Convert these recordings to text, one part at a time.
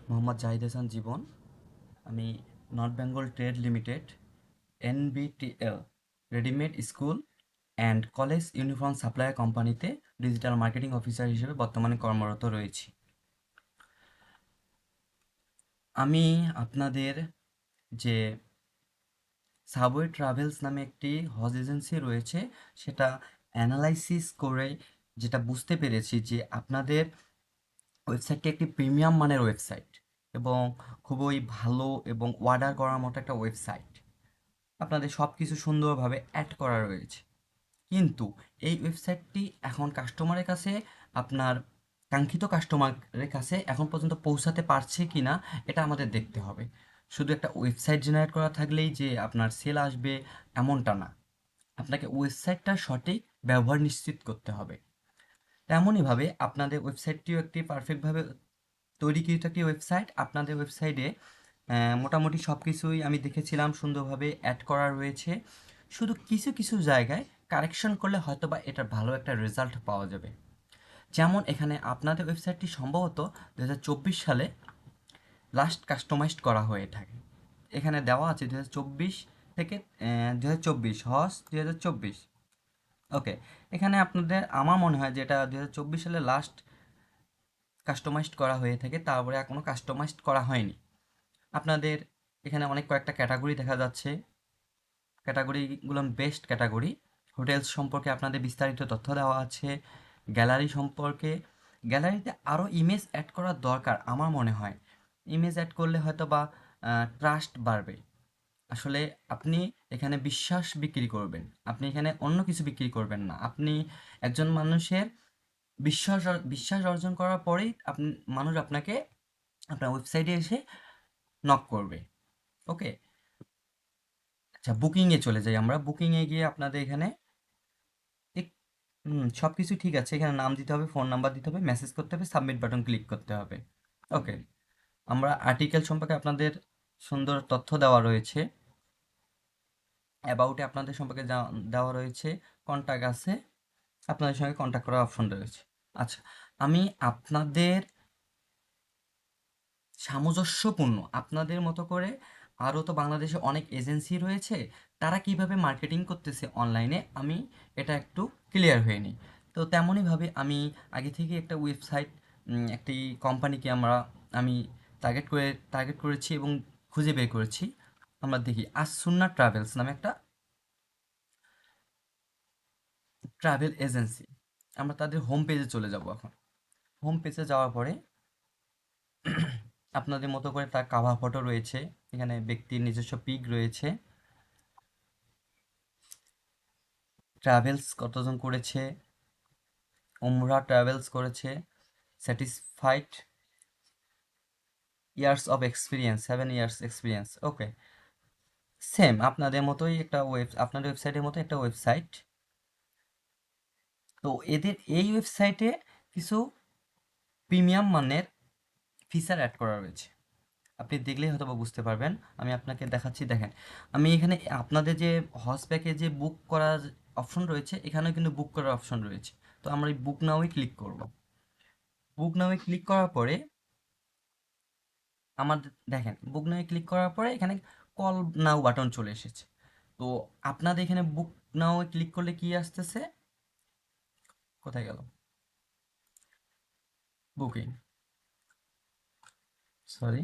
মোহাম্মদ জাহিদ হাসান জীবন। আমি north Bengal trade limited NBTL readymade school and college uniform supplier কোম্পানিতে digital marketing officer হিসেবে বর্তমানে কর্মরত রয়েছি। আমি আপনাদের যে সাবওয়ে ট্রাভেলস নামে একটি হজ এজেন্সি রয়েছে সেটা অ্যানালাইসিস করে যেটা বুঝতে পেরেছি যে আপনাদের ওয়েবসাইটটি একটি প্রিমিয়াম মানের ওয়েবসাইট এবং খুবই ভালো এবং অর্ডার করার মতো একটা ওয়েবসাইট। আপনাদের সব কিছু সুন্দরভাবে অ্যাড করা রয়েছে, কিন্তু এই ওয়েবসাইটটি এখন কাস্টমারের কাছে, আপনার কাঙ্ক্ষিত কাস্টমারের কাছে এখন পর্যন্ত পৌঁছাতে পারছে কি না এটা আমাদের দেখতে হবে। শুধু একটা ওয়েবসাইট জেনারেট করা থাকলেই যে আপনার সেল আসবে এমনটা না, আপনাকে ওয়েবসাইটটার সঠিক ব্যবহার নিশ্চিত করতে হবে। তেমনইভাবে আপনাদের ওয়েবসাইটটিও একটি পারফেক্টভাবে তৈরিকৃত একটি ওয়েবসাইট। আপনাদের ওয়েবসাইটে মোটামুটি সব কিছুই আমি দেখেছিলাম সুন্দরভাবে অ্যাড করা রয়েছে। শুধু কিছু কিছু জায়গায় কারেকশন করলে হয়তো বা এটার ভালো একটা রেজাল্ট পাওয়া যাবে। যেমন এখানে আপনাদের ওয়েবসাইটটি সম্ভবত 2024 সালে লাস্ট কাস্টমাইজড করা হয়ে থাকে। এখানে দেওয়া আছে 2024 থেকে 2024 হজ 2024। ওকে, এখানে আপনাদের আমার মনে হয় যে এটা 2024 সালে লাস্ট কাস্টমাইজড করা হয়ে থাকে, তারপরে আর কোনো কাস্টমাইজড করা হয়নি। আপনাদের এখানে অনেক কয়েকটা ক্যাটাগরি দেখা যাচ্ছে। ক্যাটাগরিগুলো বেস্ট ক্যাটাগরি। হোটেলস সম্পর্কে আপনাদের বিস্তারিত তথ্য দেওয়া আছে। গ্যালারি সম্পর্কে, গ্যালারিতে আরও ইমেজ অ্যাড করার দরকার আমার মনে হয়। ইমেজ অ্যাড করলে হয়তো বা ট্রাস্ট বাড়বে। আসলে আপনি এখানে বিশ্বাস বিক্রি করবেন, আপনি এখানে অন্য কিছু বিক্রি করবেন না। আপনি একজন মানুষের বিশ্বাস অর্জন করার পরেই মানুষ আপনাকে আপনার ওয়েবসাইটে এসে নক করবে। ওকে, আচ্ছা, বুকিংয়ে চলে যাই আমরা। বুকিংয়ে গিয়ে আপনাদের এখানে সব কিছু ঠিক আছে। এখানে নাম দিতে হবে, ফোন নাম্বার দিতে হবে, মেসেজ করতে হবে, সাবমিট বাটন ক্লিক করতে হবে। ওকে, আমরা আর্টিকেল সম্পর্কে আপনাদের সুন্দর তথ্য দেওয়া রয়েছে। অ্যাবাউটে আপনাদের সম্পর্কে দেওয়া রয়েছে। কন্ট্যাক্ট আছে, আপনাদের সঙ্গে কন্ট্যাক্ট করার অপশন রয়েছে। আচ্ছা, আমি আপনাদের সামঞ্জস্যপূর্ণ আপনাদের মতো করে আরও তো বাংলাদেশে অনেক এজেন্সি রয়েছে, তারা কিভাবে মার্কেটিং করতেছে অনলাইনে আমি এটা একটু ক্লিয়ার হয়ে নিই। তো তেমনইভাবে আমি আগে থেকে একটা ওয়েবসাইট, একটি কোম্পানিকে আমি টার্গেট করেছি এবং খুঁজে বের করেছি। আমরা দেখি আসুন্না ট্রাভেলস নামে একটা ট্রাভেল এজেন্সি। আমরা তাদের হোম পেজে চলে যাব এখন। হোম পেজে যাওয়ার পরে আপনাদের মতো করে তার কাভার ফটো রয়েছে, এখানে ব্যক্তির নিজস্ব পিক রয়েছে, ট্রাভেলস কতজন করেছে, উমরা ট্রাভেলস করেছে, satisfied years of experience, 7 years experience. Okay, same আপনাদের মতোই একটা আপনাদের ওয়েবসাইটের মতো একটা ওয়েবসাইট। তো এদের এই ওয়েবসাইটে কিছু প্রিমিয়াম মানের ফিচার অ্যাড করা রয়েছে, আপনি দেখলেই হয়তো বা বুঝতে পারবেন। আমি আপনাকে দেখাচ্ছি, দেখেন। আমি এখানে আপনাদের যে হজ প্যাকেজে বুক করার অপশন রয়েছে, এখানেও কিন্তু বুক করার অপশন রয়েছে। তো আমরা এই বুক নাওয়ে ক্লিক করব। বুক নাওয়ে ক্লিক করার পরে আমাদের দেখেন, বুক নাওয়ে ক্লিক করার পরে এখানে কল নাও বাটন চলে এসেছে। তো আপনাদের এখানে বুক নাওয়ে ক্লিক করলে কি আসতেছে, কোথায় গেল, বুকিং, সরি,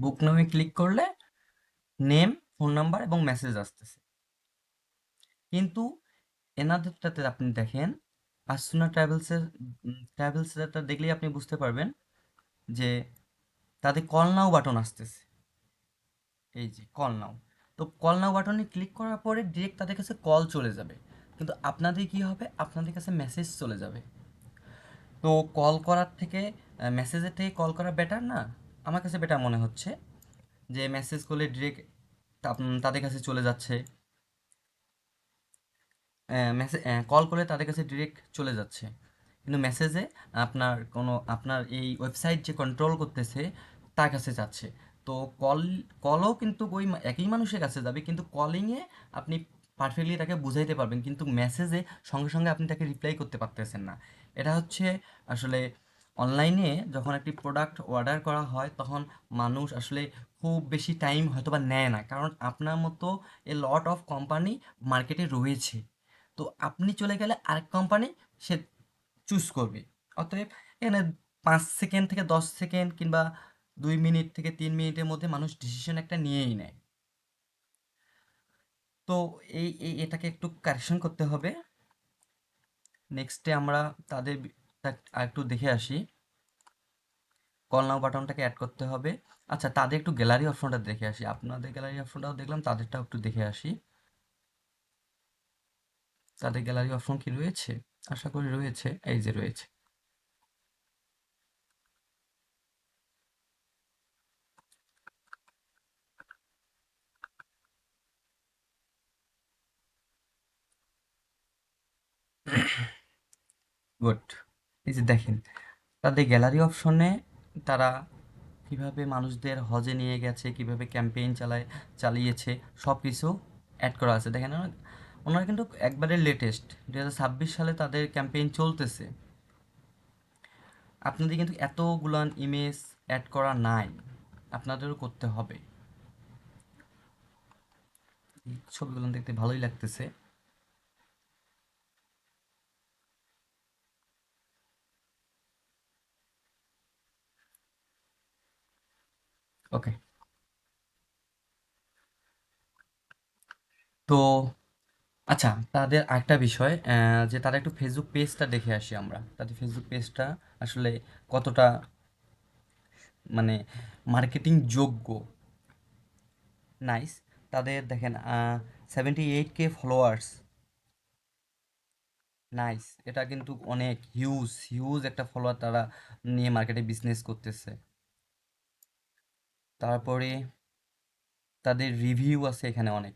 বুক নাওয়ে ক্লিক করলে নেম, ফোন নাম্বার এবং মেসেজ আসতেছে। কিন্তু এনাদেরটাতে আপনি দেখেন, আসুনা ট্রাভেলসেরটা দেখলেই আপনি বুঝতে পারবেন যে তাদের কল নাও বাটন আসতেছে। এই যে কল নাও, তো কল নাও বাটনে ক্লিক করার পরে ডিরেক্ট তাদের কাছে কল চলে যাবে, কিন্তু আপনাদের কি হবে, আপনাদের কাছে মেসেজ চলে যাবে। তো কল করার থেকে, মেসেজের থেকে কল করা বেটার না? আমার কাছে বেটার মনে হচ্ছে যে মেসেজ করলে ডিরেক্ট তাদের কাছে চলে যাচ্ছে, মেসেজ কল করলে তাদের কাছে ডিরেক্ট চলে যাচ্ছে, কিন্তু মেসেজে আপনার এই ওয়েবসাইট যে কন্ট্রোল করতেছে তার কাছে যাচ্ছে। তো কলও কিন্তু ওই একই মানুষের কাছে যাবে, কিন্তু কলিংয়ে আপনি পারফেক্টলি তাকে বুঝাইতে পারবেন, কিন্তু মেসেজে সঙ্গে সঙ্গে আপনি তাকে রিপ্লাই করতে পারতেছেন না। এটা হচ্ছে আসলে অনলাইনে যখন একটি প্রোডাক্ট অর্ডার করা হয় তখন মানুষ আসলে খুব বেশি টাইম হয়তো বা নেয় না, কারণ আপনার মতো এ লট অফ কোম্পানি মার্কেটে রয়েছে। তো আপনি চলে গেলে আরেক কোম্পানি সে চুজ করবে। অতএব এখানে 5 সেকেন্ড থেকে 10 সেকেন্ড কিংবা 2 মিনিট থেকে 3 মিনিটের মধ্যে মানুষ ডিসিশন একটা নিয়েই নেয়। তো এটাকে একটু কারেকশন করতে হবে। নেক্সটে আমরা তাদের একটু দেখে আসি। কল নাও বাটনটাকে অ্যাড করতে হবে। আচ্ছা, তাদের একটু গ্যালারি অপশনটা দেখে আসি। আপনাদের গ্যালারি অপশনটাও দেখলাম, তাদেরটাও একটু দেখে আসি। তাদের গ্যালারি অপশন কি রয়েছে? আশা করি রয়েছে, এই যে রয়েছে। গুড। এই যে দেখেন, তাদের গ্যালারি অপশনে তারা কিভাবে মানুষদের হজে নিয়ে গেছে, কিভাবে ক্যাম্পেইন চালিয়েছে, সব কিছু অ্যাড করা আছে। দেখেন ওনারা কিন্তু একবারে লেটেস্ট 2026 সালে তাদের ক্যাম্পেইন চলতেছে। আপনাদের কিন্তু এতগুলান ইমেজ অ্যাড করা নাই, আপনাদেরও করতে হবে। এই ছবিগুলো দেখতে ভালোই লাগতেছে। ওকে। তো আচ্ছা, তাদের আরেকটা বিষয়, যে তারা একটু ফেসবুক পেজটা দেখে আসি আমরা। তাদের ফেসবুক পেজটা আসলে কতটা মানে মার্কেটিং যোগ্য। নাইস। তাদের দেখেন 78K ফলোয়ার্স। নাইস, এটা কিন্তু অনেক হিউজ হিউজ একটা ফলোয়ার তারা নিয়ে মার্কেটে বিজনেস করতেছে। তারপরে তাদের রিভিউ আছে এখানে অনেক,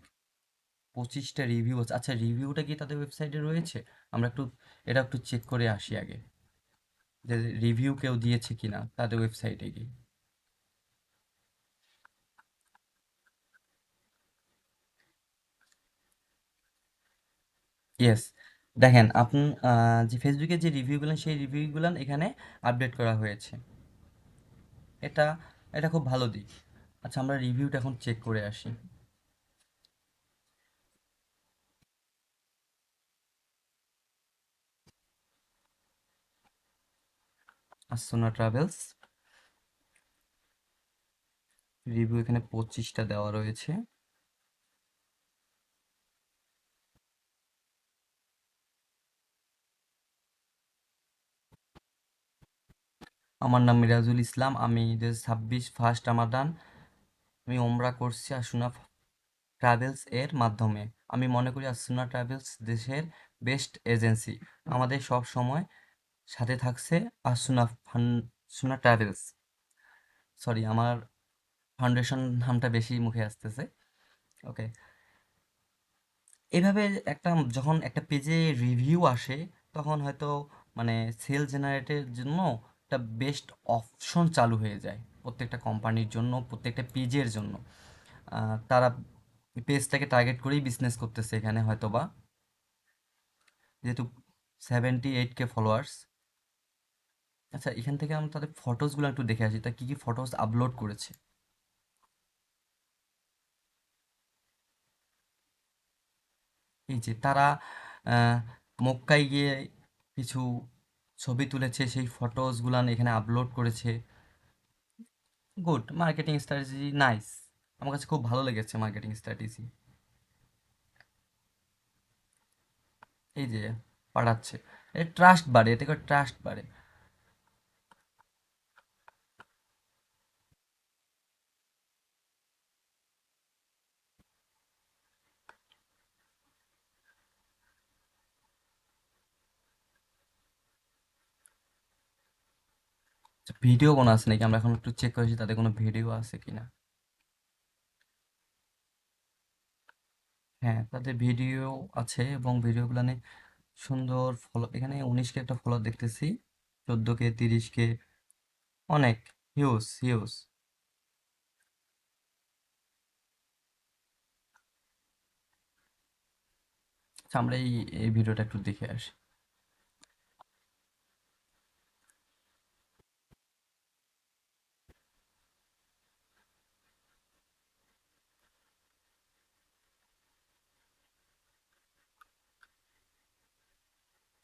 25টা রিভিউ আছে। আচ্ছা, রিভিউটা কি তাদের ওয়েবসাইটে রয়েছে? আমরা একটু এটা একটু চেক করে আসি আগে, যে রিভিউ কেউ দিয়েছে কিনা তাদের ওয়েবসাইটে গিয়ে। ইয়েস, দেখেন আপনি যে ফেসবুকে যে রিভিউগুলো সেই রিভিউগুলো এখানে আপডেট করা হয়েছে। এটা এটা খুব ভালো দিক। আচ্ছা, আমরা রিভিউটা এখন চেক করে আসি। আসুনা ট্রাভেলস রিভিউ এখানে 25টা দেওয়া রয়েছে। আমার নাম মিরাজুল ইসলাম, আমি 2026 ফার্স্ট রামাদান আমি ওমরা করছি আসুনা ট্রাভেলস এর মাধ্যমে। আমি মনে করি আসুনা ট্রাভেলস দেশের বেস্ট এজেন্সি। আমাদের সব সময় সাথে থাকছে আসুনা ট্রাভেলস। সরি, আমার ফাউন্ডেশন নামটা বেশি মুখে আসতেছে। ওকে। এভাবে একটা যখন একটা পেজে রিভিউ আসে তখন হয়তো মানে সেল জেনারেটের জন্য একটা বেস্ট অপশন চালু হয়ে যায় প্রত্যেকটা কোম্পানির জন্য, প্রত্যেকটা পেজের জন্য। তারা পেজটাকে টার্গেট করেই বিজনেস করতেছে এখানে হয়তোবা, যেহেতু 78K ফলোয়ার্স। আচ্ছা, এখান থেকে আমরা তাদের ফটোসগুলো একটু দেখে আসি, তা কী কী ফটোস আপলোড করেছে। এই যে তারা আহ, মক্কায় গিয়ে কিছু ছবি তুলেছে, সেই ফটোসগুলান এখানে আপলোড করেছে। Good marketing strategy, nice. আমার কাছে খুব ভালো লেগেছে মার্কেটিং স্ট্র্যাটেজি। এই যে পাঠাচ্ছে, ট্রাস্ট বাড়ে, এতে করে ট্রাস্ট বাড়ে। ভিডিও কোনো আছে নাকি? আমরা এখন একটু চেক করেছি তাদের কোনো ভিডিও আছে কিনা। হ্যাঁ, তাদের ভিডিও আছে এবং ভিডিওগুলো সুন্দর ফলো। এখানে 19K একটা ফলো দেখতেছি, 14K, 30K, অনেক হিউজ হিউজ। আচ্ছা, আমরা এই ভিডিওটা একটু দেখে আসি।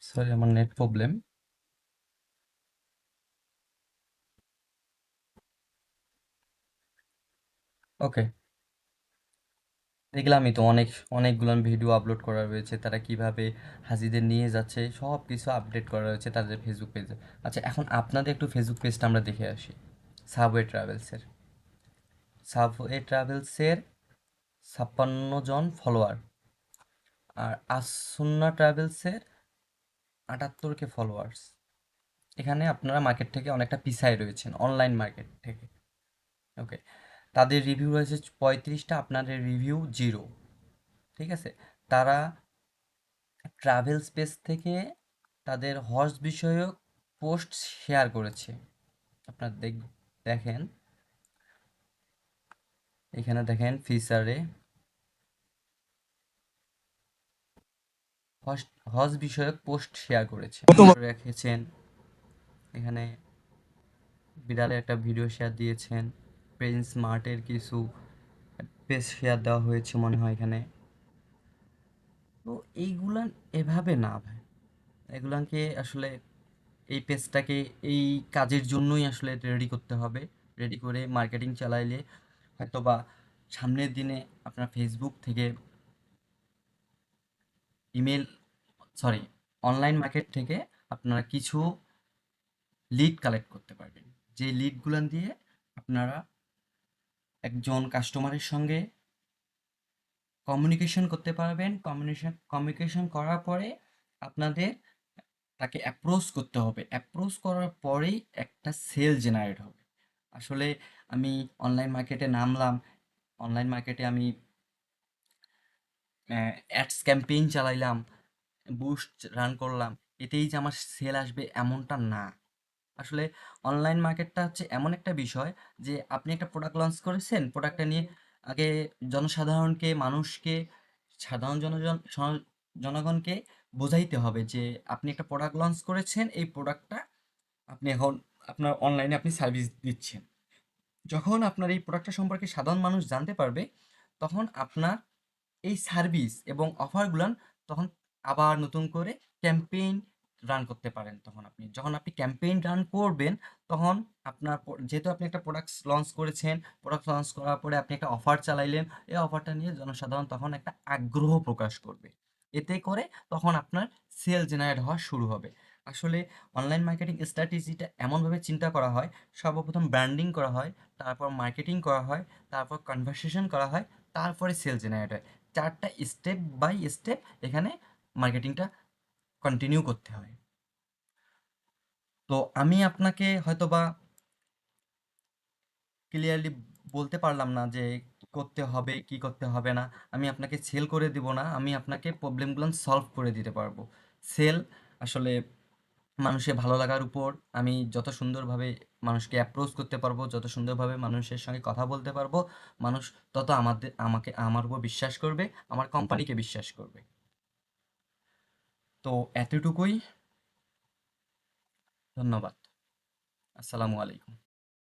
সরি, আমার নেট প্রবলেম। ওকে, দেখলামই তো অনেকগুলো ভিডিও আপলোড করা রয়েছে, তারা কিভাবে হাজিদের নিয়ে যাচ্ছে সব কিছু আপডেট করা রয়েছে তাদের ফেসবুক পেজে। আচ্ছা, এখন আপনাদের একটু ফেসবুক পেজটা আমরা দেখে আসি। সাবওয়ে ট্রাভেলসের সাবওয়ে ট্রাভেলসের 56 জন ফলোয়ার, আর আসুন্না ট্রাভেলসের 78 কে ফলোয়ার্স। এখানে আপনারা মার্কেট থেকে অনেকটা পিছায় রয়েছেন, অনলাইন মার্কেট থেকে। ওকে, তাদের রিভিউ রয়েছে 35টা, আপনাদের রিভিউ 0। ঠিক আছে, তারা ট্রাভেল স্পেস থেকে তাদের হজ বিষয়ক পোস্ট শেয়ার করেছে। আপনার দেখেন, এখানে দেখেন ফিচারে হজ হজ বিষয়ক পোস্ট শেয়ার করেছে, রেখেছেন। এখানে বিড়ালের একটা ভিডিও শেয়ার দিয়েছেন, প্রিন্স মার্টের কিছু পেজ শেয়ার দেওয়া হয়েছে মনে হয় এখানে। তো এইগুলান এভাবে না ভাই, এগুলানকে আসলে এই পেজটাকে এই কাজের জন্যই আসলে রেডি করতে হবে। রেডি করে মার্কেটিং চালাইলে হয়তোবা সামনের দিনে আপনার ফেসবুক থেকে ইমেল, সরি, অনলাইন মার্কেট থেকে আপনারা কিছু লিড কালেক্ট করতে পারবেন, যে লিডগুলো দিয়ে আপনারা একজন কাস্টমারের সঙ্গে কমিউনিকেশন করতে পারবেন। কমিউনিকেশন করার পরে আপনাদের তাকে অ্যাপ্রোচ করতে হবে। অ্যাপ্রোচ করার পরেই একটা সেল জেনারেট হবে। আসলে আমি অনলাইন মার্কেটে নামলাম, অনলাইন মার্কেটে আমি অ্যাডস ক্যাম্পেইন চালাইলাম, বুস্ট রান করলাম, এতেই যে আমার সেল আসবে এমনটা না। আসলে অনলাইন মার্কেটটা হচ্ছে এমন একটা বিষয় যে আপনি একটা প্রোডাক্ট লঞ্চ করেছেন, প্রোডাক্টটা নিয়ে আগে জনসাধারণকে, মানুষকে, সাধারণ জনগণকে বোঝাইতে হবে যে আপনি একটা প্রোডাক্ট লঞ্চ করেছেন, এই প্রোডাক্টটা আপনি এখন আপনার অনলাইনে আপনি সার্ভিস দিচ্ছেন। যখন আপনার এই প্রোডাক্টটা সম্পর্কে সাধারণ মানুষ জানতে পারবে, তখন আপনার এই সার্ভিস এবং অফারগুলান তখন আবার নতুন করে ক্যাম্পেইন রান করতে পারেন। তখন আপনি যখন আপনি ক্যাম্পেইন রান করবেন, তখন আপনার যেহেতু আপনি একটা প্রোডাক্ট লঞ্চ করেছেন, প্রোডাক্ট লঞ্চ করার পরে আপনি একটা অফার চালাইলেন, এই অফারটা নিয়ে জনসাধারণ তখন একটা আগ্রহ প্রকাশ করবে। এতে করে তখন আপনার সেল জেনারেট হওয়া শুরু হবে। আসলে অনলাইন মার্কেটিং স্ট্র্যাটেজিটা এমনভাবে চিন্তা করা হয়, সর্বপ্রথম ব্র্যান্ডিং করা হয়, তারপর মার্কেটিং করা হয়, তারপর কনভারসেশন করা হয়, তারপরে সেল জেনারেট হয়। 4টা স্টেপ বাই স্টেপ এখানে মার্কেটিংটা কন্টিনিউ করতে হয়। তো আমি আপনাকে হয়তোবা ক্লিয়ারলি বলতে পারলাম না যে কি করতে হবে কি করতে হবে না। আমি আপনাকে সেল করে দিব না, আমি আপনাকে প্রবলেমগুলো সলভ করে দিতে পারবো। সেল আসলে মানুষের ভালো লাগার উপর। আমি যত সুন্দরভাবে মানুষকে অ্যাপ্রোচ করতে পারবো, যত সুন্দরভাবে মানুষের সঙ্গে কথা বলতে পারবো, মানুষ তত আমার উপর বিশ্বাস করবে, আমার কোম্পানিকে বিশ্বাস করবে। তো এতটুকুই। ধন্যবাদ। আসসালামু আলাইকুম।